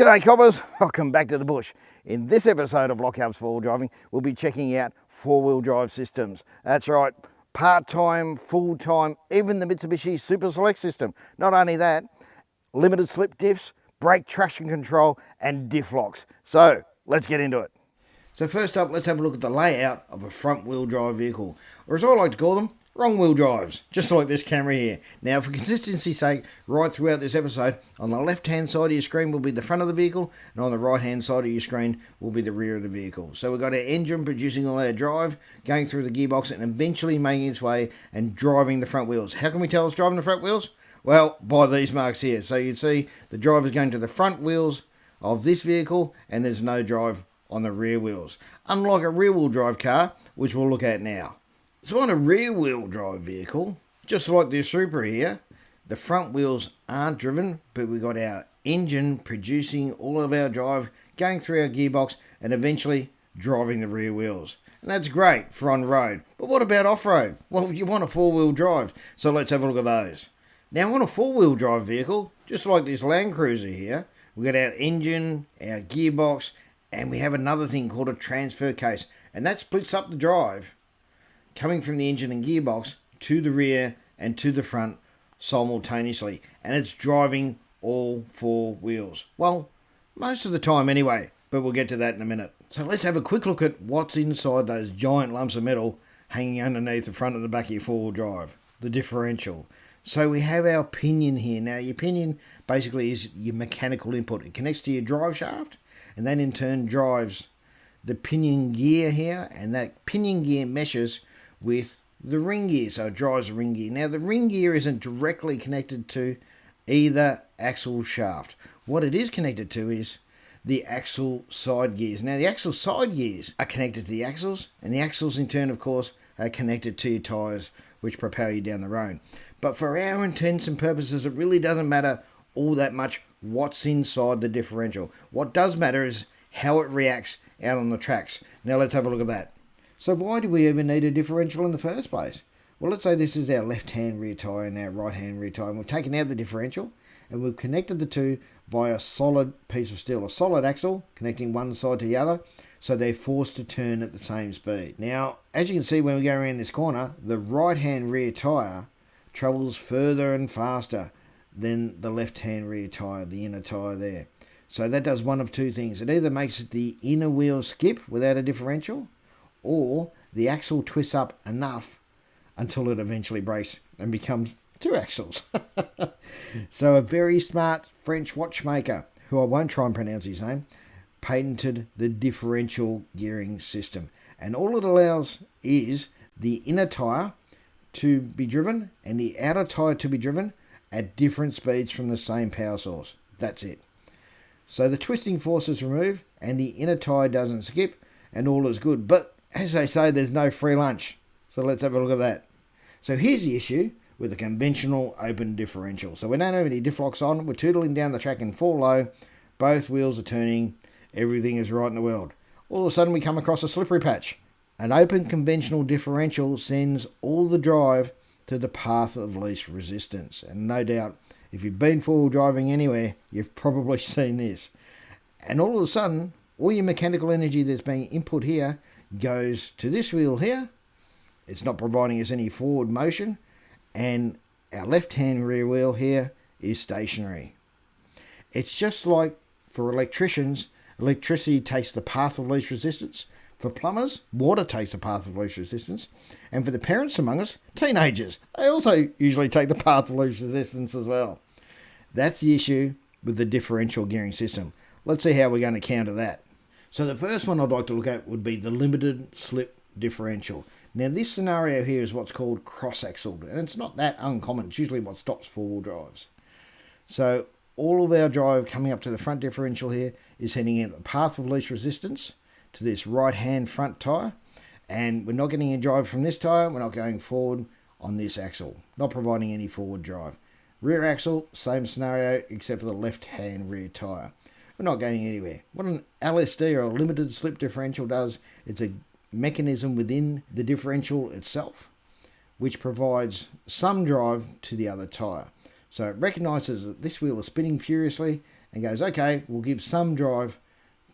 G'day cobbers, welcome back to the bush. In this episode of Lockhart's 4-wheel driving, we'll be checking out 4-wheel drive systems. That's right, part-time, full-time, even the Mitsubishi Super Select system. Not only that, limited slip diffs, brake traction control and diff locks. So let's get into it. So first up, let's have a look at the layout of a front-wheel drive vehicle, or as I like to call them, wrong-wheel drives, just like this camera here. Now, for consistency's sake, right throughout this episode, on the left-hand side of your screen will be the front of the vehicle, and on the right-hand side of your screen will be the rear of the vehicle. So we've got our engine producing all our drive, going through the gearbox, and eventually making its way and driving the front wheels. How can we tell it's driving the front wheels? Well, by these marks here. So you can see the drive is going to the front wheels of this vehicle, and there's no drive on the rear wheels, unlike a rear-wheel drive car, which we'll look at now. So on a rear-wheel drive vehicle, just like this Super here, the front wheels aren't driven, but we've got our engine producing all of our drive, going through our gearbox, and eventually driving the rear wheels. And that's great for on-road. But what about off-road? Well, you want a 4-wheel drive, so let's have a look at those. Now on a 4-wheel drive vehicle, just like this Land Cruiser here, we've got our engine, our gearbox, and we have another thing called a transfer case, and that splits up the drive coming from the engine and gearbox to the rear and to the front simultaneously, and it's driving all 4 wheels. Well, most of the time anyway, but we'll get to that in a minute. So let's have a quick look at what's inside those giant lumps of metal hanging underneath the front and the back of your 4-wheel drive, the differential. So we have our pinion here. Now your pinion basically is your mechanical input. It connects to your drive shaft, and that in turn drives the pinion gear here, and that pinion gear meshes with the ring gear, so it drives the ring gear. Now the ring gear isn't directly connected to either axle shaft. What it is connected to is the axle side gears. Now the axle side gears are connected to the axles, and the axles in turn of course are connected to your tyres, which propel you down the road. But for our intents and purposes, it really doesn't matter all that much what's inside the differential. What does matter is how it reacts out on the tracks. Now let's have a look at that. So why do we even need a differential in the first place? Well, let's say this is our left-hand rear tyre and our right-hand rear tyre, and we've taken out the differential and we've connected the two via a solid piece of steel, a solid axle connecting one side to the other, so they're forced to turn at the same speed. Now, as you can see when we go around this corner, the right-hand rear tyre travels further and faster than the left-hand rear tyre, the inner tyre there. So that does one of two things. It either makes the inner wheel skip without a differential, or the axle twists up enough until it eventually breaks and becomes 2 axles. So a very smart French watchmaker, who I won't try and pronounce his name, patented the differential gearing system. And all it allows is the inner tyre to be driven and the outer tyre to be driven at different speeds from the same power source. That's it. So the twisting force is removed and the inner tyre doesn't skip, and all is good. But as they say, there's no free lunch. So let's have a look at that. So here's the issue with a conventional open differential. So we don't have any diff locks on. We're tootling down the track in full low. Both wheels are turning. Everything is right in the world. All of a sudden we come across a slippery patch. An open conventional differential sends all the drive to the path of least resistance. And no doubt, if you've been 4-wheel driving anywhere, you've probably seen this. And all of a sudden, all your mechanical energy that's being input here goes to this wheel here. It's not providing us any forward motion, and our left-hand rear wheel here is stationary. It's just like for electricians, electricity takes the path of least resistance. For plumbers, water takes the path of least resistance. And for the parents among us, teenagers, they also usually take the path of least resistance as well. That's the issue with the differential gearing system. Let's see how we're going to counter that. So the first one I'd like to look at would be the limited slip differential. Now this scenario here is what's called cross-axled, and it's not that uncommon. It's usually what stops 4-wheel drives. So all of our drive coming up to the front differential here is heading in the path of least resistance to this right-hand front tyre, and we're not getting a drive from this tyre. We're not going forward on this axle, not providing any forward drive. Rear axle, same scenario, except for the left-hand rear tyre. We're not going anywhere. What an LSD, or a limited slip differential, does, it's a mechanism within the differential itself which provides some drive to the other tyre. So it recognises that this wheel is spinning furiously and goes, okay, we'll give some drive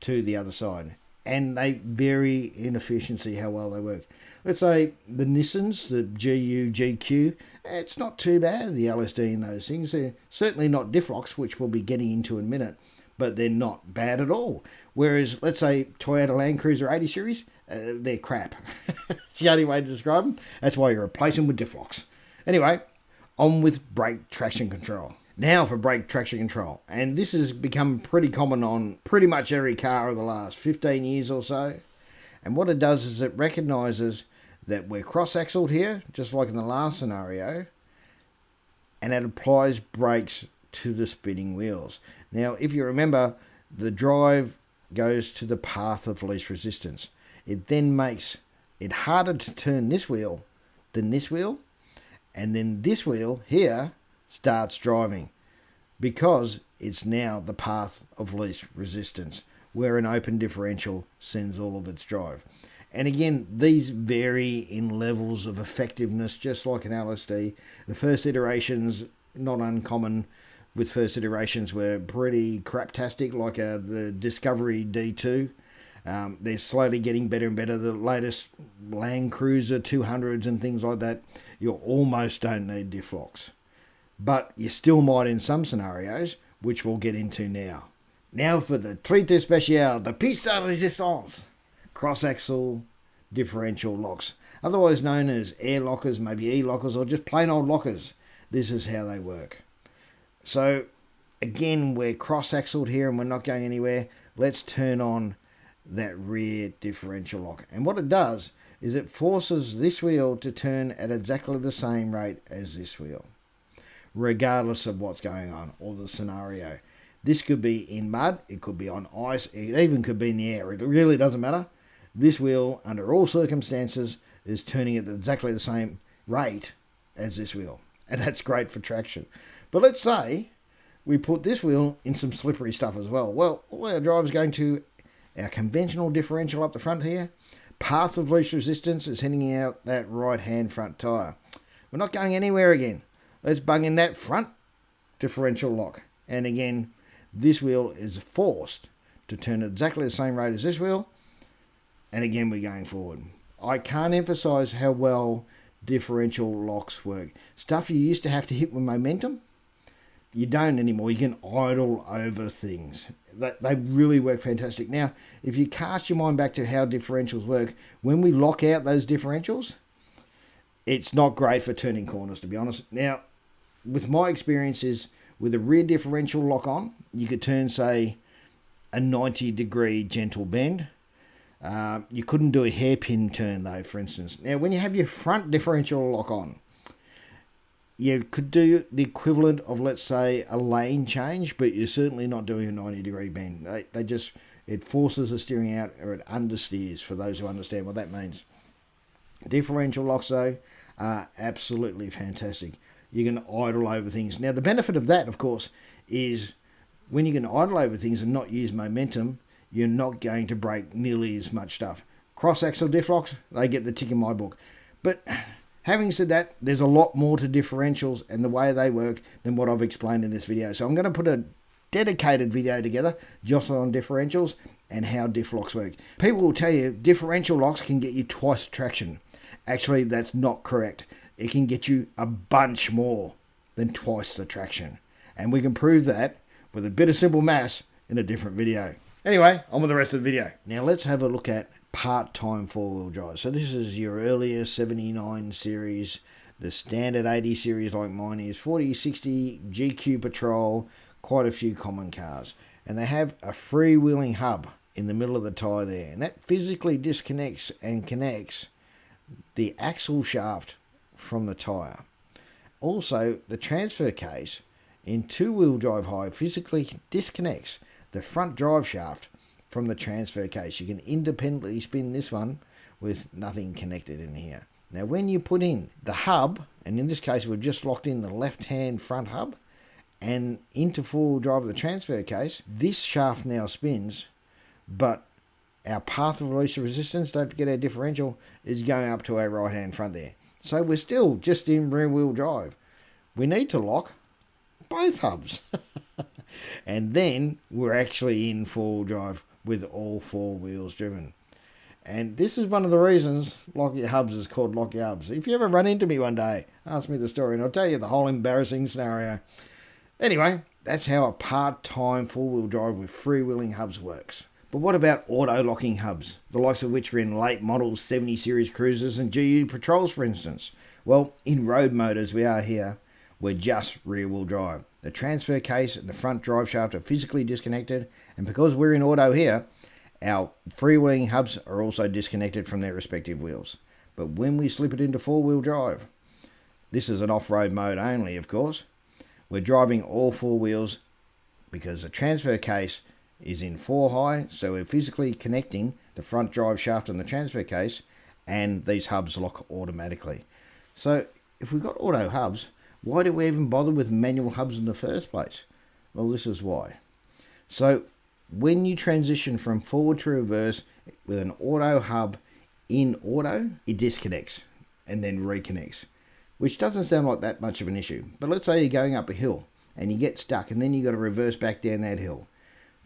to the other side. And they vary in efficiency how well they work. Let's say the Nissans, the GU, GQ, it's not too bad, the LSD in those things. They're certainly not diff locks, which we'll be getting into in a minute, but they're not bad at all. Whereas, let's say, Toyota Land Cruiser 80 series, they're crap. It's the only way to describe them. That's why you replace them with diff locks. Anyway, on with brake traction control. Now for brake traction control, and this has become pretty common on pretty much every car of the last 15 years or so. And what it does is it recognises that we're cross-axled here, just like in the last scenario, and it applies brakes to the spinning wheels. Now, if you remember, the drive goes to the path of least resistance. It then makes it harder to turn this wheel than this wheel, and then this wheel here starts driving because it's now the path of least resistance, where an open differential sends all of its drive. And again, these vary in levels of effectiveness, just like an LSD. The first iterations, not uncommon with first iterations, were pretty craptastic, like the Discovery D2. They're slowly getting better and better. The latest Land Cruiser 200s and things like that, you almost don't need diff locks. But you still might in some scenarios, which we'll get into now. Now for the treat spécial, the pièce de résistance. Cross-axle differential locks, otherwise known as air lockers, maybe E-lockers, or just plain old lockers. This is how they work. So again, we're cross-axled here and we're not going anywhere. Let's turn on that rear differential lock. And what it does is it forces this wheel to turn at exactly the same rate as this wheel, regardless of what's going on or the scenario. This could be in mud, it could be on ice, it even could be in the air. It really doesn't matter. This wheel, under all circumstances, is turning at exactly the same rate as this wheel. And that's great for traction. But let's say we put this wheel in some slippery stuff as well. Well, all our drive is going to our conventional differential up the front here. Path of least resistance is heading out that right-hand front tyre. We're not going anywhere again. Let's bung in that front differential lock. And again, this wheel is forced to turn at exactly the same rate as this wheel. And again, we're going forward. I can't emphasize how well differential locks work. Stuff you used to have to hit with momentum, you don't anymore. You can idle over things. They really work fantastic. Now, if you cast your mind back to how differentials work, when we lock out those differentials, it's not great for turning corners, to be honest. Now, with my experiences with a rear differential lock on, you could turn, say, a 90-degree gentle bend. You couldn't do a hairpin turn, though, for instance. Now, when you have your front differential lock on, you could do the equivalent of, let's say, a lane change, but you're certainly not doing a 90-degree bend. It forces the steering out, or it understeers, for those who understand what that means. Differential locks, though, are absolutely fantastic. You can idle over things. Now, the benefit of that, of course, is when you can idle over things and not use momentum, you're not going to break nearly as much stuff. Cross-axle diff locks, they get the tick in my book. But having said that, there's a lot more to differentials and the way they work than what I've explained in this video. So I'm going to put a dedicated video together just on differentials and how diff locks work. People will tell you differential locks can get you twice traction. Actually, that's not correct. It can get you a bunch more than twice the traction. And we can prove that with a bit of simple maths in a different video. Anyway, on with the rest of the video. Now let's have a look at part-time four-wheel drive. So this is your earlier 79 series, the standard 80 series like mine is, 40, 60, GQ Patrol, quite a few common cars. And they have a freewheeling hub in the middle of the tyre there. And that physically disconnects and connects the axle shaft from the tyre. Also, the transfer case in two-wheel drive high physically disconnects the front drive shaft from the transfer case. You can independently spin this one with nothing connected in here. Now when you put in the hub, and in this case we've just locked in the left-hand front hub and into four-wheel drive of the transfer case, this shaft now spins, but our path of least resistance, don't forget our differential, is going up to our right-hand front there. So we're still just in rear-wheel drive. We need to lock both hubs. And then we're actually in four-wheel drive with all four wheels driven. And this is one of the reasons Lockyer Hubs is called Lockyer Hubs. If you ever run into me one day, ask me the story and I'll tell you the whole embarrassing scenario. Anyway, that's how a part-time four-wheel drive with freewheeling hubs works. But what about auto-locking hubs, the likes of which are in late models 70 series cruisers and GU Patrols, for instance? Well, in road mode as we are here, we're just rear-wheel drive. The transfer case and the front drive shaft are physically disconnected, and because we're in auto here, our freewheeling hubs are also disconnected from their respective wheels. But when we slip it into four-wheel drive, this is an off-road mode only, of course. We're driving all four wheels because the transfer case is in 4 high, so we're physically connecting the front drive shaft and the transfer case, and these hubs lock automatically. So if we've got auto hubs, why do we even bother with manual hubs in the first place? Well, this is why. So when you transition from forward to reverse with an auto hub in auto, it disconnects and then reconnects, which doesn't sound like that much of an issue. But let's say you're going up a hill and you get stuck and then you got to reverse back down that hill.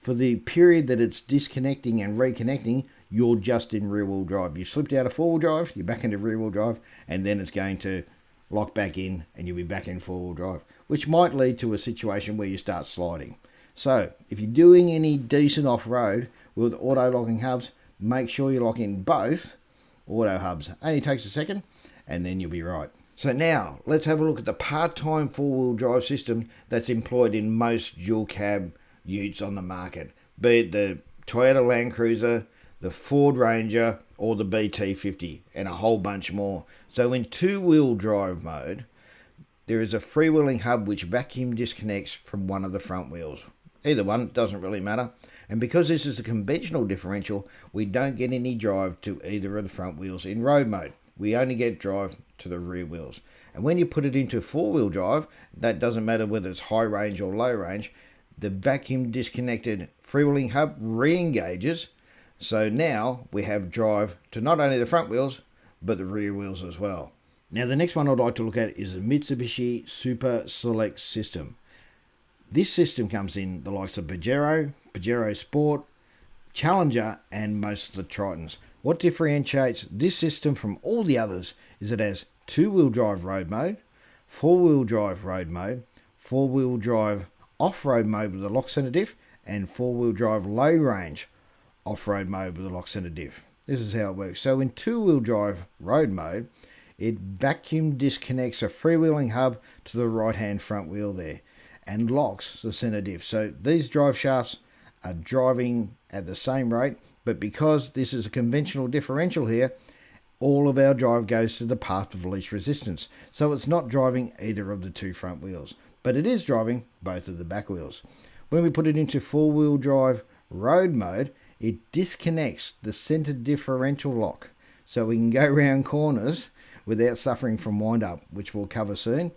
For the period that it's disconnecting and reconnecting, you're just in rear-wheel drive. You slipped out of four-wheel drive, you're back into rear-wheel drive, and then it's going to lock back in and you'll be back in four-wheel drive, which might lead to a situation where you start sliding. So if you're doing any decent off-road with auto-locking hubs, make sure you lock in both auto hubs. Only takes a second and then you'll be right. So now let's have a look at the part-time four-wheel drive system that's employed in most dual cab utes on the market, be it the Toyota Land Cruiser, the Ford Ranger, or the BT50, and a whole bunch more. So in two-wheel drive mode, there is a freewheeling hub which vacuum disconnects from one of the front wheels. Either one, doesn't really matter. And because this is a conventional differential, we don't get any drive to either of the front wheels in road mode. We only get drive to the rear wheels. And when you put it into four-wheel drive, that doesn't matter whether it's high range or low range, the vacuum disconnected freewheeling hub re-engages. So now we have drive to not only the front wheels, but the rear wheels as well. Now the next one I'd like to look at is the Mitsubishi Super Select system. This system comes in the likes of Pajero, Pajero Sport, Challenger, and most of the Tritons. What differentiates this system from all the others is it has two-wheel drive road mode, four-wheel drive road mode, four-wheel drive off-road mode with a lock center diff, and four-wheel drive low range off-road mode with a lock center diff. This is how it works. So in two-wheel drive road mode, it vacuum disconnects a freewheeling hub to the right-hand front wheel there and locks the center diff. So these drive shafts are driving at the same rate, but because this is a conventional differential here, all of our drive goes to the path of least resistance. So it's not driving either of the two front wheels, but it is driving both of the back wheels. When we put it into four-wheel drive road mode, it disconnects the center differential lock so we can go around corners without suffering from wind-up, which we'll cover soon,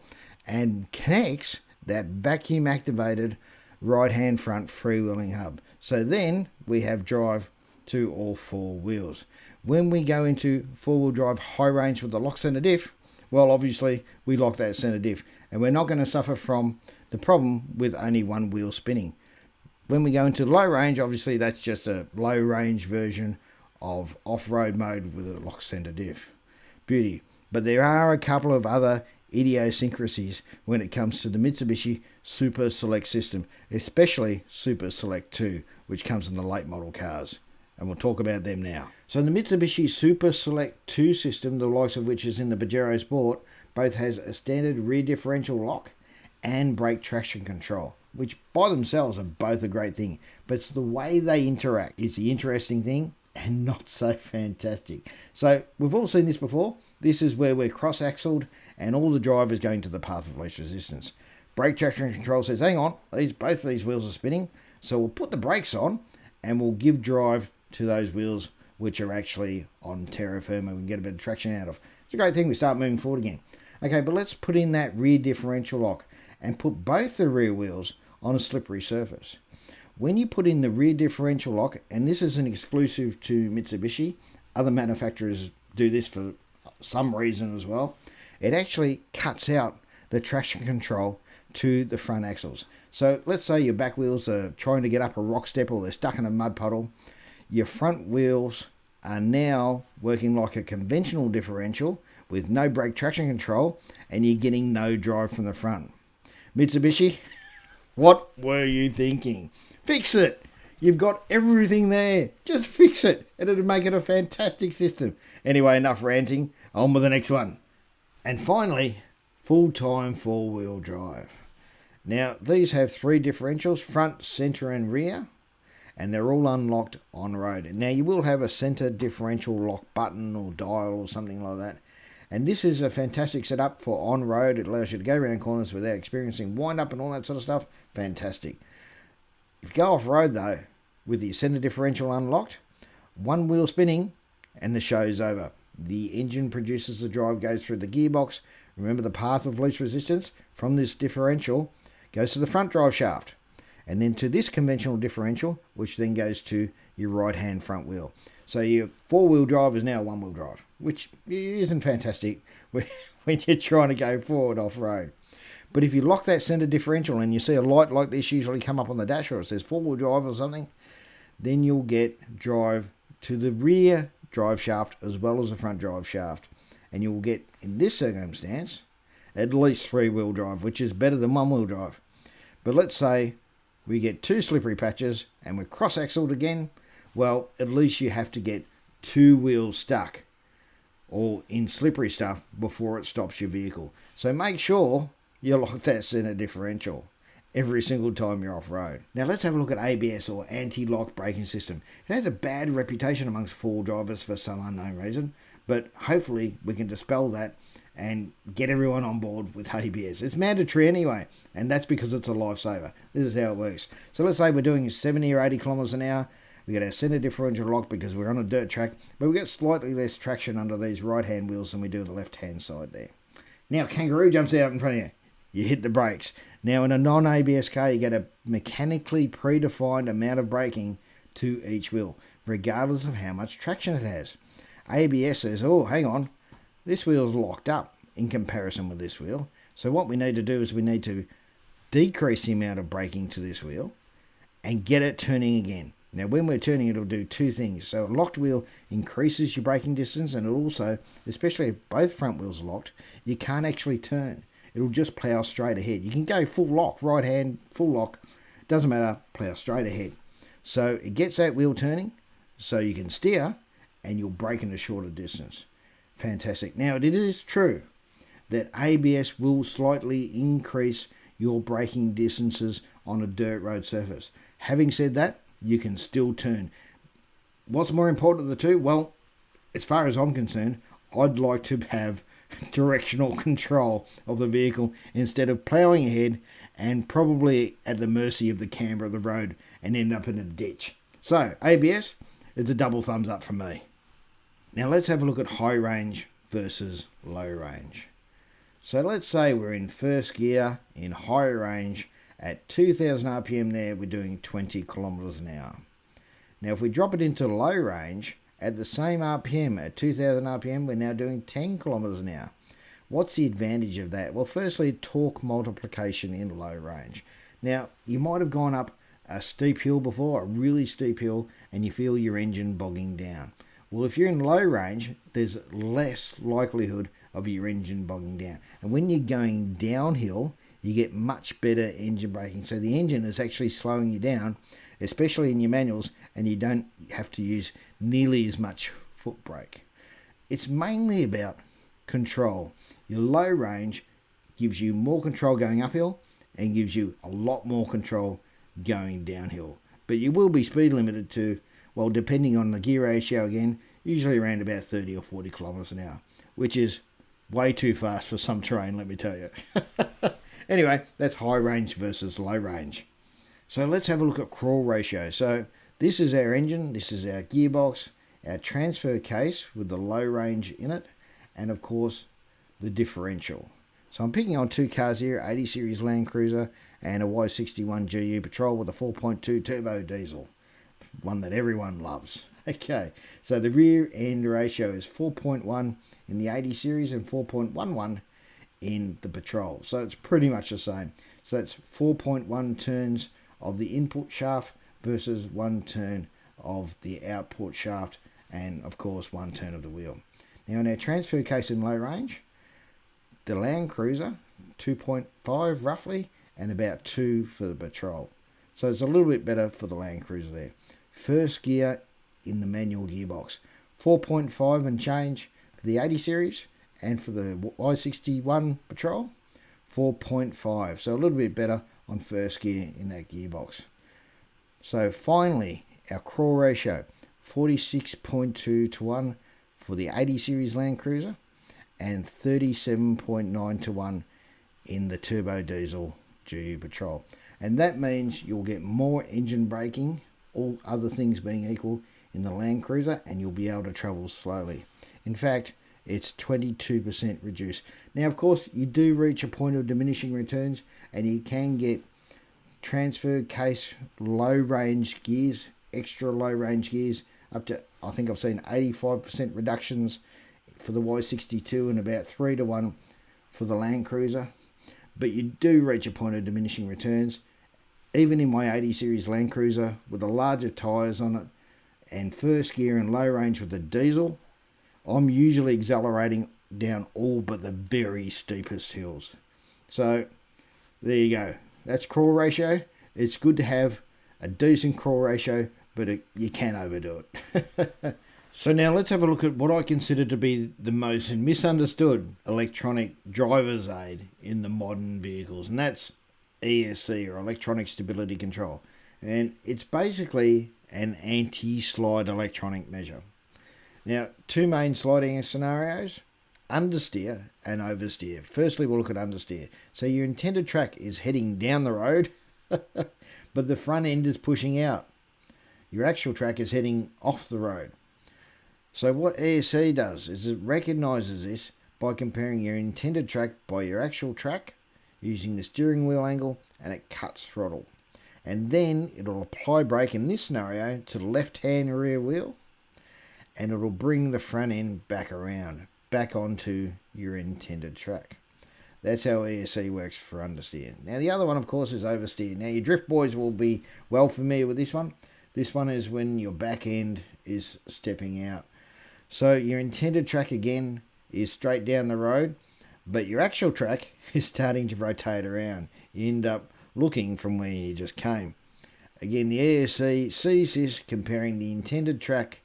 and connects that vacuum activated right hand front freewheeling hub. So then we have drive to all four wheels. When we go into four-wheel drive high range with the lock center diff, well, obviously we lock that center diff and we're not going to suffer from the problem with only one wheel spinning. When we go into low range, obviously that's just a low range version of off-road mode with a lock center diff. Beauty. But there are a couple of other idiosyncrasies when it comes to the Mitsubishi Super Select system, especially Super Select 2, which comes in the late model cars. And we'll talk about them now. So the Mitsubishi Super Select 2 system, the likes of which is in the Pajero Sport, both has a standard rear differential lock and brake traction control, which by themselves are both a great thing. But it's the way they interact is the interesting thing and not so fantastic. So we've all seen this before. This is where we're cross-axled and all the drive is going to the path of least resistance. Brake traction control says, hang on, both of these wheels are spinning, so we'll put the brakes on and we'll give drive to those wheels which are actually on terra firma we can get a bit of traction out of. It's a great thing, we start moving forward again. Okay, but let's put in that rear differential lock and put both the rear wheels on a slippery surface. When you put in the rear differential lock, and this is an exclusive to Mitsubishi, other manufacturers do this for some reason as well, it actually cuts out the traction control to the front axles. So let's say your back wheels are trying to get up a rock step or they're stuck in a mud puddle. Your front wheels are now working like a conventional differential with no brake traction control, and you're getting no drive from the front. Mitsubishi, what were you thinking? Fix it! You've got everything there. Just fix it, and it'll make it a fantastic system. Anyway, enough ranting. On with the next one. And finally, full-time four-wheel drive. Now, these have 3 differentials, front, centre and rear, and they're all unlocked on road. Now, you will have a centre differential lock button or dial or something like that. And this is a fantastic setup for on-road. It allows you to go around corners without experiencing wind-up and all that sort of stuff. Fantastic. If you go off-road, though, with your centre differential unlocked, one wheel spinning, and the show's over. The engine produces the drive, goes through the gearbox. Remember, the path of least resistance from this differential goes to the front drive shaft, and then to this conventional differential, which then goes to your right-hand front wheel. So your four-wheel drive is now one-wheel drive, which isn't fantastic when you're trying to go forward off-road. But if you lock that centre differential and you see a light like this usually come up on the dash, or it says four-wheel drive or something, then you'll get drive to the rear drive shaft as well as the front drive shaft. And you'll get, in this circumstance, at least 3-wheel drive, which is better than one-wheel drive. But let's say we get 2 slippery patches and we're cross-axled again. Well, at least you have to get 2 wheels stuck or in slippery stuff before it stops your vehicle. So make sure you lock that centre differential every single time you're off-road. Now let's have a look at ABS, or anti-lock braking system. It has a bad reputation amongst four-wheel drivers for some unknown reason, but hopefully we can dispel that and get everyone on board with ABS. It's mandatory anyway, and that's because it's a lifesaver. This is how it works. So let's say we're doing 70 or 80 kilometers an hour. We get our centre differential locked because we're on a dirt track, but we get slightly less traction under these right-hand wheels than we do the left-hand side there. Now, kangaroo jumps out in front of you. You hit the brakes. Now, in a non-ABS car, you get a mechanically predefined amount of braking to each wheel, regardless of how much traction it has. ABS says, oh, hang on, this wheel's locked up in comparison with this wheel. So what we need to do is we need to decrease the amount of braking to this wheel and get it turning again. Now, when we're turning, it'll do 2 things. So a locked wheel increases your braking distance, and it also, especially if both front wheels are locked, you can't actually turn. It'll just plough straight ahead. You can go full lock, right hand, full lock, doesn't matter, plough straight ahead. So it gets that wheel turning so you can steer and you'll brake in a shorter distance. Fantastic. Now, it is true that ABS will slightly increase your braking distances on a dirt road surface. Having said that, you can still turn. What's more important of the two? Well, as far as I'm concerned, I'd like to have directional control of the vehicle instead of ploughing ahead and probably at the mercy of the camber of the road and end up in a ditch. So, ABS, it's a double thumbs up from me. Now let's have a look at high range versus low range. So let's say we're in first gear in high range at 2000 RPM there, we're doing 20 kilometers an hour. Now if we drop it into low range at the same RPM, at 2000 RPM, we're now doing 10 kilometers an hour. What's the advantage of that? Well, firstly, torque multiplication in low range. Now, you might have gone up a steep hill before, a really steep hill, and you feel your engine bogging down. Well, if you're in low range, there's less likelihood of your engine bogging down. And when you're going downhill, you get much better engine braking. So the engine is actually slowing you down, especially in your manuals, and you don't have to use nearly as much foot brake. It's mainly about control. Your low range gives you more control going uphill and gives you a lot more control going downhill. But you will be speed limited to, well, depending on the gear ratio again, usually around about 30 or 40 kilometers an hour, which is way too fast for some terrain, let me tell you. Anyway, that's high range versus low range. So let's have a look at crawl ratio. So this is our engine, this is our gearbox, our transfer case with the low range in it, and of course the differential. So I'm picking on 2 cars here, 80 series Land Cruiser and a Y61 GU Patrol with a 4.2 turbo diesel, one that everyone loves. Okay, so the rear end ratio is 4.1 in the 80 series and 4.11 in the Patrol. So it's pretty much the same. So that's 4.1 turns of the input shaft versus 1 turn of the output shaft, and of course 1 turn of the wheel. Now in our transfer case in low range, the Land Cruiser 2.5 roughly, and about 2 for the Patrol. So it's a little bit better for the Land Cruiser there. First gear in the manual gearbox, 4.5 and change for the 80 series, and for the Y61 Patrol, 4.5. So a little bit better on first gear in that gearbox. So finally, our crawl ratio, 46.2 to 1 for the 80 series Land Cruiser, and 37.9 to 1 in the turbo diesel GU Patrol. And that means you'll get more engine braking, all other things being equal, in the Land Cruiser, and you'll be able to travel slowly. In fact, it's 22% reduced. Now, of course, you do reach a point of diminishing returns, and you can get transfer case low range gears, extra low range gears, up to, I think I've seen 85% reductions for the Y62 and about 3 to 1 for the Land Cruiser. But you do reach a point of diminishing returns. Even in my 80 series Land Cruiser with the larger tyres on it and first gear and low range with the diesel, I'm usually accelerating down all but the very steepest hills. So there you go. That's crawl ratio. It's good to have a decent crawl ratio, but you can overdo it. So now let's have a look at what I consider to be the most misunderstood electronic driver's aid in the modern vehicles, and that's ESC, or electronic stability control. And it's basically an anti-slide electronic measure. Now, two main sliding scenarios, understeer and oversteer. Firstly, we'll look at understeer. So your intended track is heading down the road, but the front end is pushing out. Your actual track is heading off the road. So what ESC does is it recognises this by comparing your intended track by your actual track using the steering wheel angle, and it cuts throttle. And then it'll apply brake in this scenario to the left-hand rear wheel, and it'll bring the front end back around, back onto your intended track. That's how ESC works for understeer. Now the other one, of course, is oversteer. Now your drift boys will be well familiar with this one. This one is when your back end is stepping out. So your intended track again is straight down the road, but your actual track is starting to rotate around. You end up looking from where you just came. Again, the ESC sees this, comparing the intended track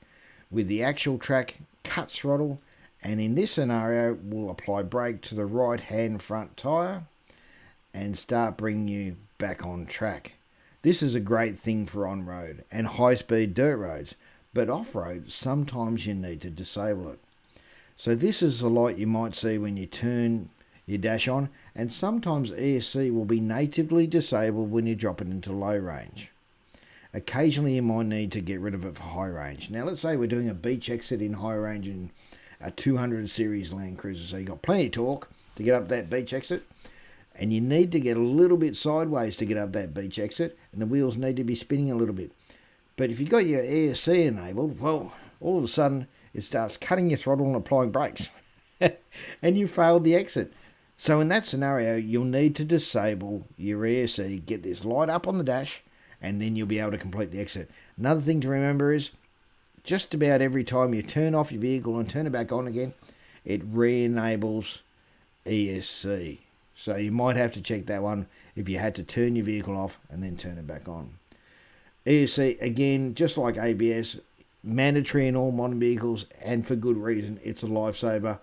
with the actual track, cuts throttle, and in this scenario will apply brake to the right hand front tyre and start bringing you back on track. This is a great thing for on-road and high-speed dirt roads, but off-road sometimes you need to disable it. So this is the light you might see when you turn your dash on, and sometimes ESC will be natively disabled when you drop it into low range. Occasionally you might need to get rid of it for high range. Now let's say we're doing a beach exit in high range in a 200 series Land Cruiser, so you've got plenty of torque to get up that beach exit, and you need to get a little bit sideways to get up that beach exit, and the wheels need to be spinning a little bit. But if you've got your ESC enabled, well, all of a sudden it starts cutting your throttle and applying brakes and you failed the exit. So in that scenario, you'll need to disable your ESC, get this light up on the dash, and then you'll be able to complete the exit. Another thing to remember is just about every time you turn off your vehicle and turn it back on again, it re-enables ESC. So you might have to check that one if you had to turn your vehicle off and then turn it back on. ESC, again, just like ABS, mandatory in all modern vehicles, and for good reason. It's a lifesaver.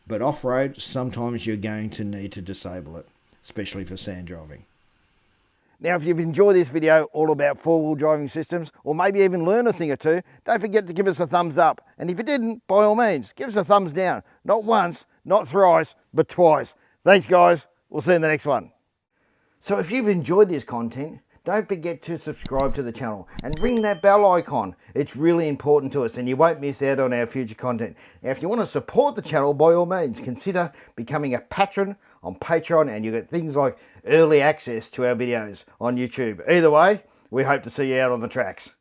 But off-road, sometimes you're going to need to disable it, especially for sand driving. Now, if you've enjoyed this video all about four-wheel driving systems, or maybe even learn a thing or two, don't forget to give us a thumbs up. And if you didn't, by all means, give us a thumbs down. Not once, not thrice, but twice. Thanks, guys. We'll see you in the next one. So if you've enjoyed this content, don't forget to subscribe to the channel and ring that bell icon. It's really important to us and you won't miss out on our future content. Now, if you want to support the channel, by all means, consider becoming a patron on Patreon, and you get things like early access to our videos on YouTube. Either way, we hope to see you out on the tracks.